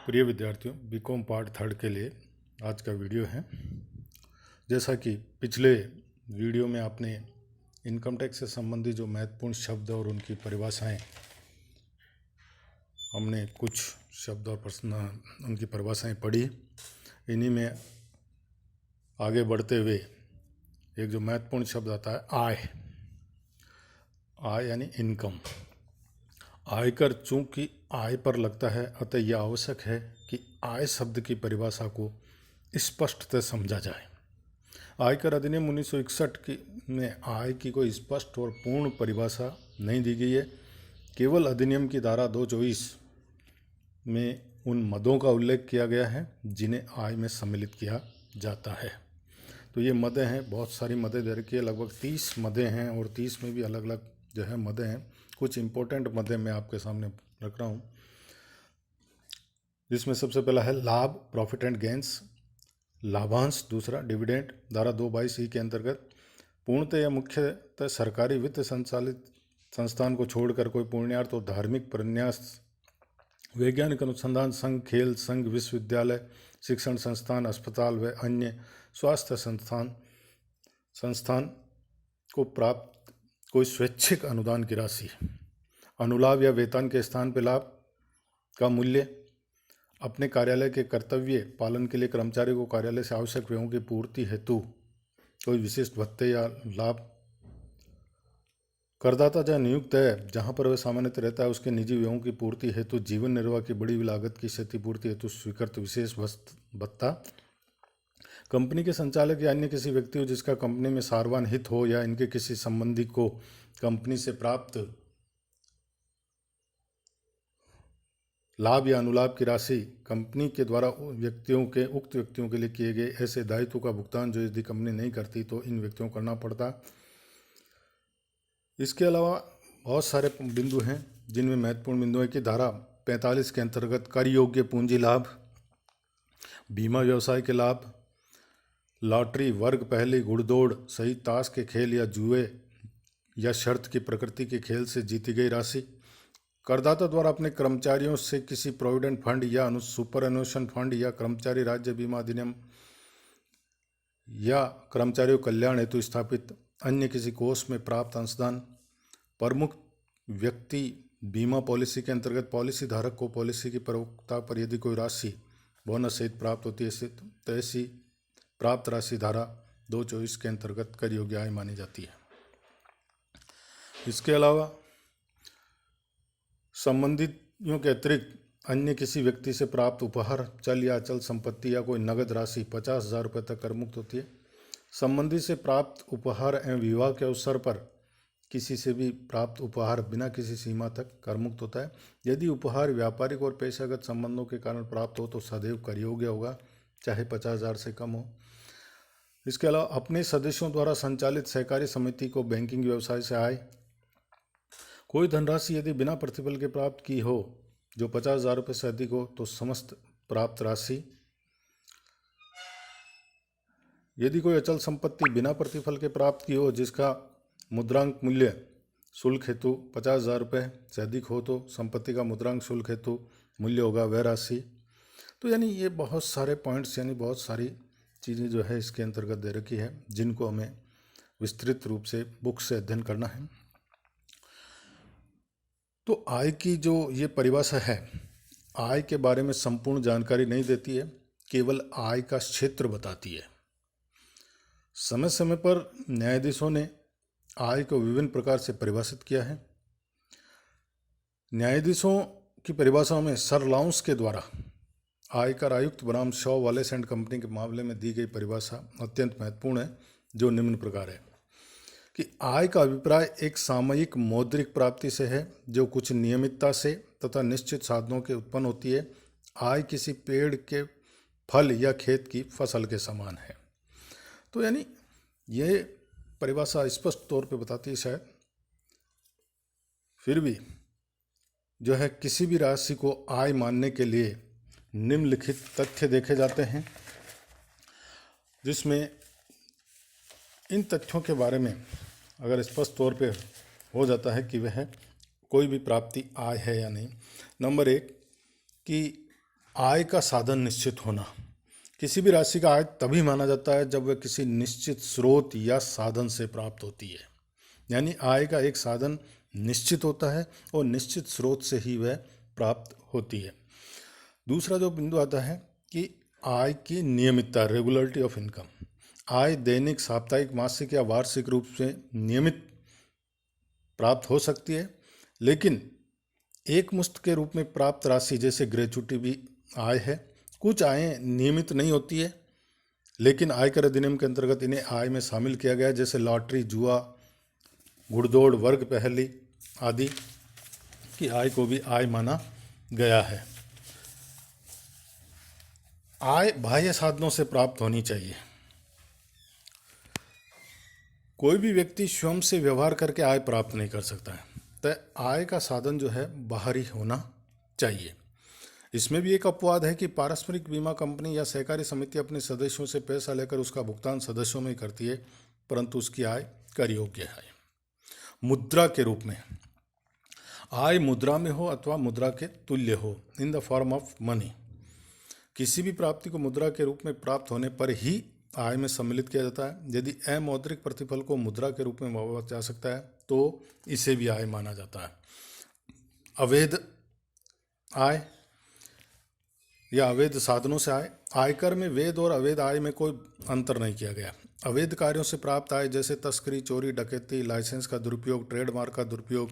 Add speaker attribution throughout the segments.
Speaker 1: प्रिय विद्यार्थियों, BCom part 3 के लिए आज का वीडियो है। जैसा कि पिछले वीडियो में आपने इनकम टैक्स से संबंधित जो महत्वपूर्ण शब्द और उनकी परिभाषाएं, हमने कुछ शब्द और उनकी परिभाषाएं पढ़ी। इन्हीं में आगे बढ़ते हुए एक जो महत्वपूर्ण शब्द आता है आय यानी इनकम। आयकर चूंकि आय पर लगता है, अतः यह आवश्यक है कि आय शब्द की परिभाषा को स्पष्टतः समझा जाए। आयकर अधिनियम 1961 में आय की कोई स्पष्ट और पूर्ण परिभाषा नहीं दी गई है। केवल अधिनियम की धारा 224 में उन मदों का उल्लेख किया गया है जिन्हें आय में सम्मिलित किया जाता है। तो ये मदें हैं, बहुत सारी मदें दे रखी है, लगभग 30 मदें हैं और 30 में भी अलग अलग जो है मदें हैं। कुछ इंपॉर्टेंट मदें मैं आपके सामने रख रहा हूँ, जिसमें सबसे पहला है लाभ, प्रॉफिट एंड गेंस, लाभांश। दूसरा डिविडेंड, धारा 222 के अंतर्गत पूर्णतः या मुख्यतः सरकारी वित्त संचालित संस्थान को छोड़कर कोई पुण्यार्थ और धार्मिक प्रन्यास, वैज्ञानिक अनुसंधान संघ, खेल संघ, विश्वविद्यालय, शिक्षण संस्थान, अस्पताल व अन्य स्वास्थ्य संस्थान को प्राप्त कोई स्वैच्छिक अनुदान की राशि, अनुलाभ या वेतन के स्थान पर लाभ का मूल्य, अपने कार्यालय के कर्तव्य पालन के लिए कर्मचारी को कार्यालय से आवश्यक व्ययों की पूर्ति हेतु कोई विशिष्ट भत्ते या लाभ, करदाता जहाँ नियुक्त है, जहाँ पर वह सामान्यतः रहता है, उसके निजी व्ययों की पूर्ति हेतु जीवन निर्वाह की बड़ी लागत की क्षतिपूर्ति हेतु स्वीकृत विशेष भत्ता, कंपनी के संचालक या अन्य किसी व्यक्ति हो जिसका कंपनी में सार्वजनिक हित हो या इनके किसी संबंधी को कंपनी से प्राप्त लाभ या अनुलाभ की राशि कंपनी के द्वारा उक्त व्यक्तियों के लिए किए गए ऐसे दायित्व का भुगतान जो यदि कंपनी नहीं करती तो इन व्यक्तियों को करना पड़ता। इसके अलावा बहुत सारे बिंदु हैं जिनमें महत्वपूर्ण बिंदु है कि धारा 45 के अंतर्गत कर योग्य पूंजी लाभ, बीमा व्यवसाय के लाभ, लॉटरी, वर्ग पहली, घुड़दौड़ सहित ताश के खेल या जुए या शर्त की प्रकृति के खेल से जीती गई राशि, करदाता द्वारा अपने कर्मचारियों से किसी प्रोविडेंट फंड या सुपर एनुएशन फंड या कर्मचारी राज्य बीमा अधिनियम या कर्मचारियों कल्याण हेतु स्थापित अन्य किसी कोष में प्राप्त अंशदान, प्रमुख व्यक्ति बीमा पॉलिसी के अंतर्गत पॉलिसी धारक को पॉलिसी की प्रयोक्ता पर यदि कोई राशि बोनस सहित प्राप्त होती है तो ऐसी प्राप्त राशि धारा 224 के अंतर्गत कर योग्य आय मानी जाती है। इसके अलावा संबंधितों के अतिरिक्त अन्य किसी व्यक्ति से प्राप्त उपहार, चल या अचल संपत्ति या कोई नगद राशि 50,000 रुपये तक कर मुक्त होती है। संबंधी से प्राप्त उपहार एवं विवाह के अवसर पर किसी से भी प्राप्त उपहार बिना किसी सीमा तक कर मुक्त होता है। यदि उपहार व्यापारिक और पेशागत संबंधों के कारण प्राप्त हो तो सदैव कर योग्य होगा, चाहे 50,000 से कम हो। इसके अलावा अपने सदस्यों द्वारा संचालित सहकारी समिति को बैंकिंग व्यवसाय से आय, कोई धनराशि यदि बिना प्रतिफल के प्राप्त की हो जो 50,000 रुपये से अधिक हो तो समस्त प्राप्त राशि, यदि कोई अचल संपत्ति बिना प्रतिफल के प्राप्त की हो जिसका मुद्रांक मूल्य शुल्क हेतु 50,000 रुपये से अधिक हो तो संपत्ति का मुद्रांक शुल्क हेतु मूल्य होगा वह राशि। तो यानी ये बहुत सारे पॉइंट्स, यानी बहुत सारी चीज़ें जो है इसके अंतर्गत दे रखी है जिनको हमें विस्तृत रूप से बुक से अध्ययन करना है। तो आय की जो ये परिभाषा है, आय के बारे में संपूर्ण जानकारी नहीं देती है, केवल आय का क्षेत्र बताती है। समय समय पर न्यायाधीशों ने आय को विभिन्न प्रकार से परिभाषित किया है। न्यायाधीशों की परिभाषाओं में सर लाउंस के द्वारा आयकर आयुक्त बनाम शॉ वालेस एंड कंपनी के मामले में दी गई परिभाषा अत्यंत महत्वपूर्ण है, जो निम्न प्रकार है कि आय का अभिप्राय एक सामयिक मौद्रिक प्राप्ति से है जो कुछ नियमितता से तथा निश्चित साधनों के उत्पन्न होती है। आय किसी पेड़ के फल या खेत की फसल के समान है। तो यानी ये परिभाषा स्पष्ट तौर पे बताती है शायद, फिर भी जो है किसी भी राशि को आय मानने के लिए निम्नलिखित तथ्य देखे जाते हैं, जिसमें इन तथ्यों के बारे में अगर स्पष्ट तौर पे हो जाता है कि वह कोई भी प्राप्ति आय है या नहीं। नंबर 1 कि आय का साधन निश्चित होना। किसी भी राशि का आय तभी माना जाता है जब वह किसी निश्चित स्रोत या साधन से प्राप्त होती है। यानी आय का एक साधन निश्चित होता है और निश्चित स्रोत से ही वह प्राप्त होती है। दूसरा जो बिंदु आता है कि आय की नियमितता, रेगुलरिटी ऑफ इनकम। आय दैनिक, साप्ताहिक, मासिक या वार्षिक रूप से नियमित प्राप्त हो सकती है, लेकिन एक मुश्त के रूप में प्राप्त राशि जैसे ग्रेच्युटी भी आय है। कुछ आयें नियमित नहीं होती है, लेकिन आयकर अधिनियम के अंतर्गत इन्हें आय में शामिल किया गया है, जैसे लॉटरी, जुआ, घुड़दौड़, वर्ग पहली आदि की आय को भी आय माना गया है। आय बाह्य साधनों से प्राप्त होनी चाहिए। कोई भी व्यक्ति स्वयं से व्यवहार करके आय प्राप्त नहीं कर सकता है, तो आय का साधन जो है बाहरी होना चाहिए। इसमें भी एक अपवाद है कि पारस्परिक बीमा कंपनी या सहकारी समिति अपने सदस्यों से पैसा लेकर उसका भुगतान सदस्यों में ही करती है, परंतु उसकी आय कर योग्य है। मुद्रा के रूप में आय यमुद्रा में हो अथवा मुद्रा के तुल्य हो, in the form of money. किसी भी प्राप्ति को मुद्रा के रूप में प्राप्त होने पर ही आय में सम्मिलित किया जाता है। यदि अमौद्रिक प्रतिफल को मुद्रा के रूप में मापा जा सकता है तो इसे भी आय माना जाता है। अवैध आय या अवैध साधनों से आय। आयकर में वैध और अवैध आय में कोई अंतर नहीं किया गया। अवैध कार्यों से प्राप्त आय जैसे तस्करी, चोरी, डकैती, लाइसेंस का दुरुपयोग, ट्रेडमार्क का दुरुपयोग,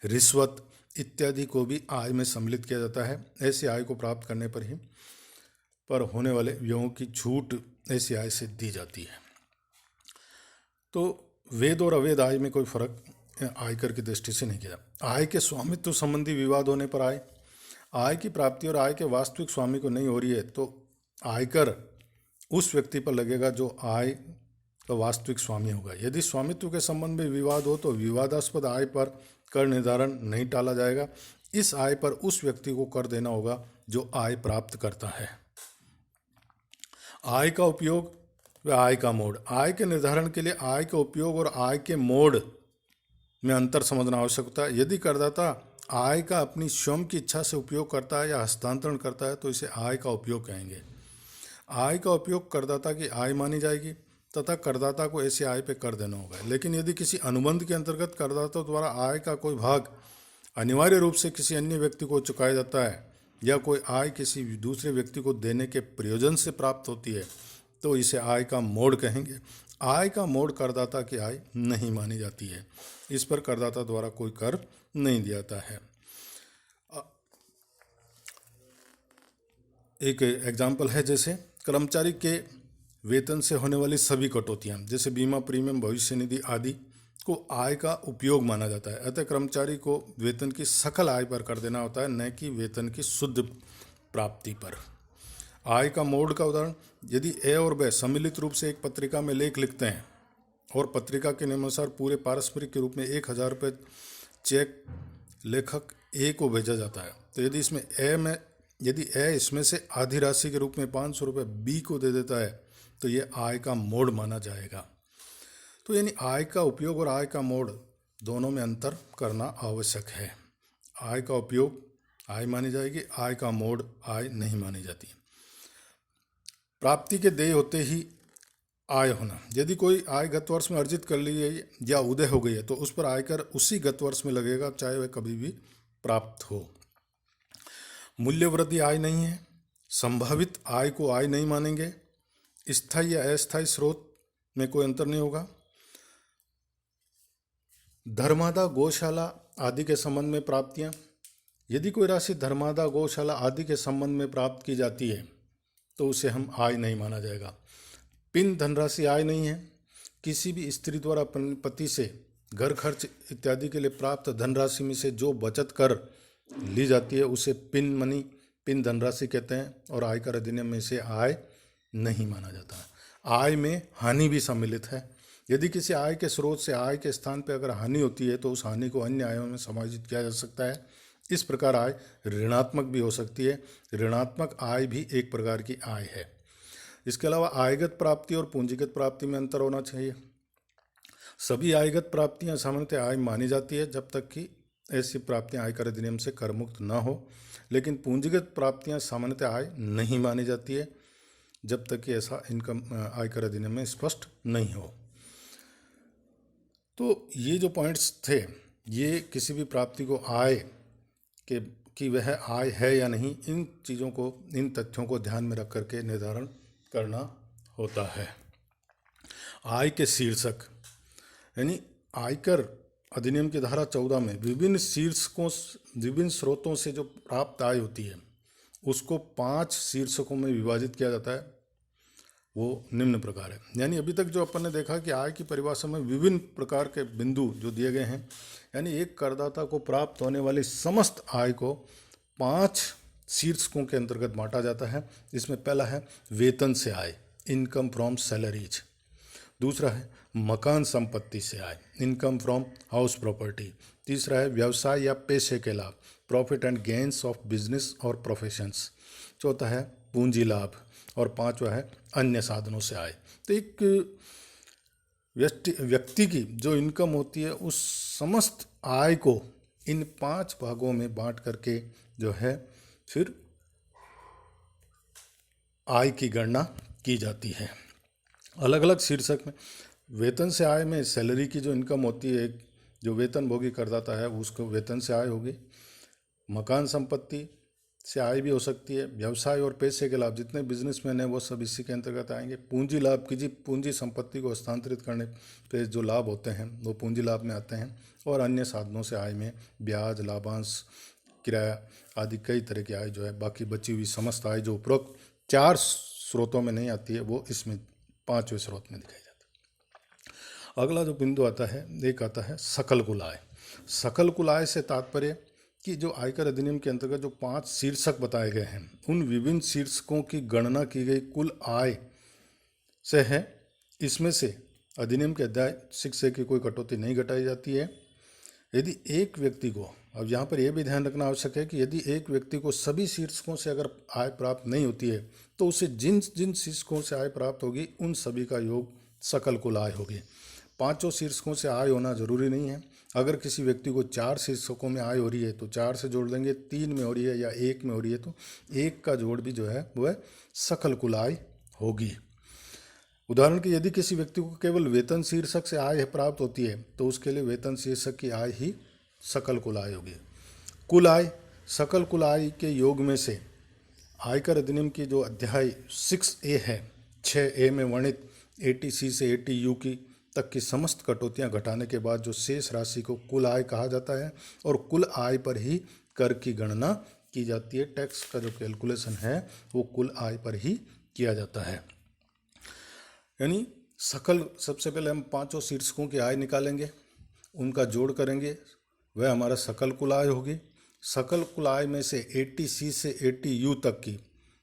Speaker 1: रिश्वत इत्यादि को भी आय में सम्मिलित किया जाता है। ऐसी आय को प्राप्त करने पर होने वाले व्ययों की छूट ऐसी आय से दी जाती है। तो वैध और अवैध आय में कोई फर्क आयकर की दृष्टि से नहीं किया। आय के स्वामित्व संबंधी विवाद होने पर आय की प्राप्ति और आय के वास्तविक स्वामी को नहीं हो रही है तो आयकर उस व्यक्ति पर लगेगा जो आय का वास्तविक स्वामी होगा। यदि स्वामित्व के संबंध में विवाद हो तो विवादास्पद आय पर कर निर्धारण नहीं टाला जाएगा। इस आय पर उस व्यक्ति को कर देना होगा जो आय प्राप्त करता है। आय का उपयोग व आय का मोड। आय के निर्धारण के लिए आय के उपयोग और आय के मोड में अंतर समझना आवश्यक होता है। यदि करदाता आय का अपनी स्वयं की इच्छा से उपयोग करता है या हस्तांतरण करता है तो इसे आय का उपयोग कहेंगे। आय का उपयोग करदाता की आय मानी जाएगी तथा करदाता को ऐसी आय पे कर देना होगा। लेकिन यदि किसी अनुबंध के अंतर्गत करदाता द्वारा आय का कोई भाग अनिवार्य रूप से किसी अन्य व्यक्ति को चुकाया जाता है या कोई आय किसी दूसरे व्यक्ति को देने के प्रयोजन से प्राप्त होती है तो इसे आय का मोड कहेंगे। आय का मोड करदाता की आय नहीं मानी जाती है। इस पर करदाता द्वारा कोई कर नहीं दिया जाता है। एक एग्जाम्पल है, जैसे कर्मचारी के वेतन से होने वाली सभी कटौतियाँ जैसे बीमा प्रीमियम, भविष्य निधि आदि को आय का उपयोग माना जाता है। अतः कर्मचारी को वेतन की सकल आय पर कर देना होता है, न कि वेतन की शुद्ध प्राप्ति पर। आय का मोड का उदाहरण, यदि ए और ब सम्मिलित रूप से एक पत्रिका में लेख लिखते हैं और पत्रिका के नियमानुसार पूरे पारस्परिक के रूप में 1000 रुपये चेक लेखक ए को भेजा जाता है तो यदि ए इसमें से आधी राशि के रूप में 500 रुपये बी को दे देता है तो ये आय का मोड माना जाएगा। तो यानी आय का उपयोग और आय का मोड दोनों में अंतर करना आवश्यक है। आय का उपयोग आय मानी जाएगी, आय का मोड आय नहीं मानी जाती। प्राप्ति के देय होते ही आय होना। यदि कोई आय गत वर्ष में अर्जित कर ली है या उदय हो गई है तो उस पर आयकर उसी गत वर्ष में लगेगा, चाहे वह कभी भी प्राप्त हो। मूल्य वृद्धि आय नहीं है। संभावित आय को आय नहीं मानेंगे। स्थायी या अस्थायी स्रोत में कोई अंतर नहीं होगा। धर्मादा, गौशाला आदि के संबंध में प्राप्तियां। यदि कोई राशि धर्मादा, गौशाला आदि के संबंध में प्राप्त की जाती है तो उसे हम आय नहीं माना जाएगा। पिन धनराशि आय नहीं है। किसी भी स्त्री द्वारा पति से घर खर्च इत्यादि के लिए प्राप्त धनराशि में से जो बचत कर ली जाती है उसे पिन मनी, पिन धनराशि कहते हैं और आयकर अधिनियम में से आय नहीं माना जाता है। आय में हानि भी सम्मिलित है। यदि किसी आय के स्रोत से आय के स्थान पर अगर हानि होती है तो उस हानि को अन्य आयों में समायोजित किया जा सकता है। इस प्रकार आय ऋणात्मक भी हो सकती है। ऋणात्मक आय भी एक प्रकार की आय है। इसके अलावा आयगत प्राप्ति और पूंजीगत प्राप्ति में अंतर होना चाहिए। सभी आयगत प्राप्तियां सामान्यतः आय मानी जाती है जब तक कि ऐसी प्राप्तियां आयकर अधिनियम से कर मुक्त न हो, लेकिन पूंजीगत प्राप्तियां सामान्यतः आय नहीं मानी जाती है जब तक कि ऐसा इनकम आयकर अधिनियम में स्पष्ट नहीं हो। तो ये जो पॉइंट्स थे, ये किसी भी प्राप्ति को आय के कि वह आय है या नहीं, इन चीज़ों को, इन तथ्यों को ध्यान में रख करके निर्धारण करना होता है। आय के शीर्षक, यानी आयकर अधिनियम की धारा 14 में विभिन्न स्रोतों से जो प्राप्त आय होती है उसको 5 शीर्षकों में विभाजित किया जाता है। वो निम्न प्रकार है, यानी अभी तक जो अपन ने देखा कि आय की परिभाषा में विभिन्न प्रकार के बिंदु जो दिए गए हैं, यानी एक करदाता को प्राप्त होने वाली समस्त आय को 5 शीर्षकों के अंतर्गत बांटा जाता है। इसमें पहला है वेतन से आय, इनकम फ्रॉम सैलरीज। दूसरा है मकान संपत्ति से आय, इनकम फ्रॉम हाउस प्रॉपर्टी। तीसरा है व्यवसाय या पेशे के लाभ, profit and gains of business और प्रोफेशंस। चौथा है पूंजी लाभ, और पांचवा है अन्य साधनों से आय। तो एक व्यक्ति की जो इनकम होती है उस समस्त आय को इन 5 भागों में बांट करके जो है फिर आय की गणना की जाती है। अलग अलग शीर्षक में वेतन से आय में सैलरी की जो इनकम होती है, जो वेतन भोगी करदाता है उसको वेतन से आय होगी। मकान संपत्ति से आय भी हो सकती है। व्यवसाय और पैसे के लाभ, जितने बिजनेसमैन हैं वो सब इसी के अंतर्गत आएंगे। पूंजी लाभ की पूंजी संपत्ति को हस्तांतरित करने पे जो लाभ होते हैं वो पूंजी लाभ में आते हैं। और अन्य साधनों से आय में ब्याज, लाभांश, किराया आदि कई तरह की आय जो है, बाकी बची हुई समस्त आय जो उपरोक्त 4 स्रोतों में नहीं आती है वो इसमें 5वें स्रोत में दिखाई जाती है। अगला जो बिंदु आता है, एक आता है सकल कुल आय। सकल कुल आय से तात्पर्य कि जो आयकर अधिनियम के अंतर्गत जो 5 शीर्षक बताए गए हैं उन विभिन्न शीर्षकों की गणना की गई कुल आय से है। इसमें से अधिनियम के अध्याय 6A की कोई कटौती नहीं घटाई जाती है। यदि एक व्यक्ति को, अब यहाँ पर यह भी ध्यान रखना आवश्यक है कि यदि एक व्यक्ति को सभी शीर्षकों से अगर आय प्राप्त नहीं होती है तो उसे जिन जिन शीर्षकों से आय प्राप्त होगी उन सभी का योग सकल कुल आय होगी। 5 शीर्षकों से आय होना जरूरी नहीं है। अगर किसी व्यक्ति को 4 शीर्षकों में आय हो रही है तो 4 से जोड़ देंगे, 3 में हो रही है या 1 में हो रही है तो 1 का जोड़ भी जो है वह सकल कुल आय होगी। उदाहरण के यदि किसी व्यक्ति को केवल वेतन शीर्षक से आय प्राप्त होती है तो उसके लिए वेतन शीर्षक की आय ही सकल कुल आय होगी। कुल आय सकल कुल आय के योग में से आयकर अधिनियम की जो अध्याय 6A है, 6A में वर्णित 80C से 80U की तक की समस्त कटौतियां घटाने के बाद जो शेष राशि को कुल आय कहा जाता है और कुल आय पर ही कर की गणना की जाती है। टैक्स का जो कैलकुलेशन है वो कुल आय पर ही किया जाता है। यानी सकल, सबसे पहले हम 5 शीर्षकों की आय निकालेंगे, उनका जोड़ करेंगे, वह हमारा सकल कुल आय होगी। सकल कुल आय में से 80C से 80U तक की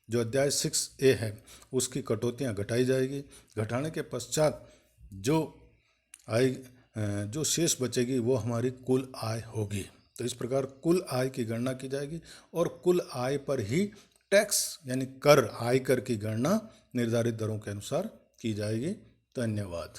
Speaker 1: जो अध्याय 6A है उसकी कटौतियां घटाई जाएगी। घटाने के पश्चात जो शेष बचेगी वो हमारी कुल आय होगी। तो इस प्रकार कुल आय की गणना की जाएगी और कुल आय पर ही टैक्स यानी कर, आयकर की गणना निर्धारित दरों के अनुसार की जाएगी। धन्यवाद।